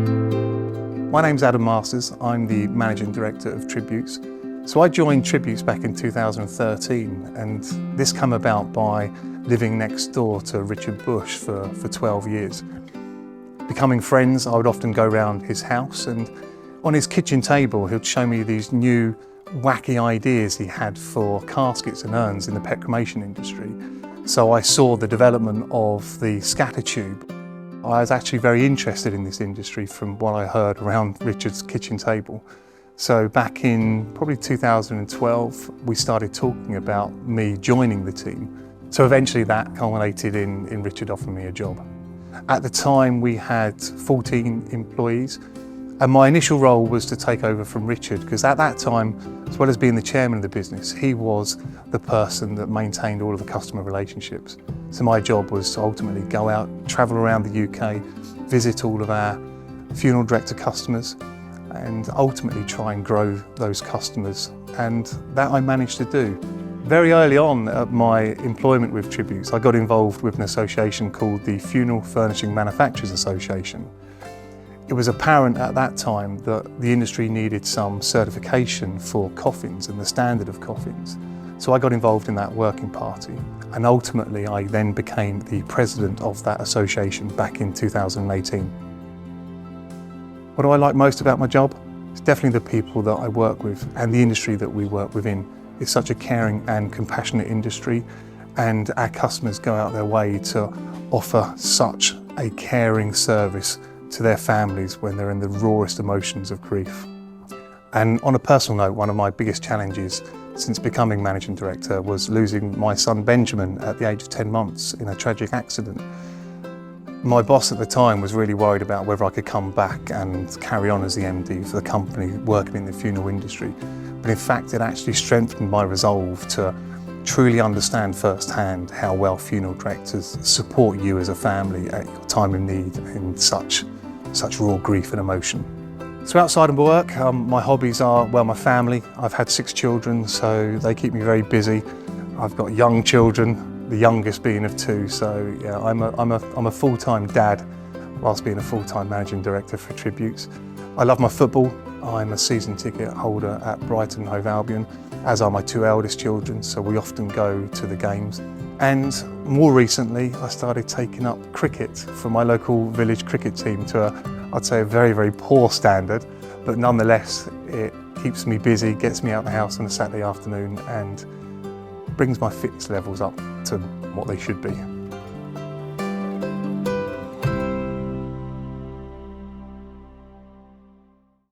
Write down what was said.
My name's Adam Masters. I'm the Managing Director of Tributes. So I joined Tributes back in 2013, and this came about by living next door to Richard Bush for 12 years. Becoming friends, I would often go round his house, and on his kitchen table he'd show me these new wacky ideas he had for caskets and urns in the pet cremation industry. So I saw the development of the scatter tube. I was actually very interested in this industry from what I heard around Richard's kitchen table. So back in probably 2012, we started talking about me joining the team. So eventually that culminated in Richard offering me a job. At the time we had 14 employees, and my initial role was to take over from Richard, because at that time, as well as being the chairman of the business, he was the person that maintained all of the customer relationships. So my job was to ultimately go out, travel around the UK, visit all of our funeral director customers, and ultimately try and grow those customers. And that I managed to do. Very early on at my employment with Tributes, I got involved with an association called the Funeral Furnishing Manufacturers Association. It was apparent at that time that the industry needed some certification for coffins and the standard of coffins. So I got involved in that working party, and ultimately I then became the president of that association back in 2018. What do I like most about my job? It's definitely the people that I work with and the industry that we work within. It's such a caring and compassionate industry, and our customers go out their way to offer such a caring service to their families when they're in the rawest emotions of grief. And on a personal note, one of my biggest challenges since becoming managing director was losing my son Benjamin at the age of 10 months in a tragic accident. My boss at the time was really worried about whether I could come back and carry on as the MD for the company working in the funeral industry. But in fact, it actually strengthened my resolve to truly understand firsthand how well funeral directors support you as a family at your time of need in such raw grief and emotion. So outside of work, my hobbies are, well, my family. I've had 6 children, so they keep me very busy. I've got young children, the youngest being of 2, so yeah, I'm a full-time dad whilst being a full-time managing director for Tributes. I love my football. I'm a season ticket holder at Brighton and Hove Albion, as are my 2 eldest children, so we often go to the games. And more recently, I started taking up cricket for my local village cricket team to I'd say a very, very poor standard, but nonetheless, it keeps me busy, gets me out of the house on a Saturday afternoon, and brings my fitness levels up to what they should be.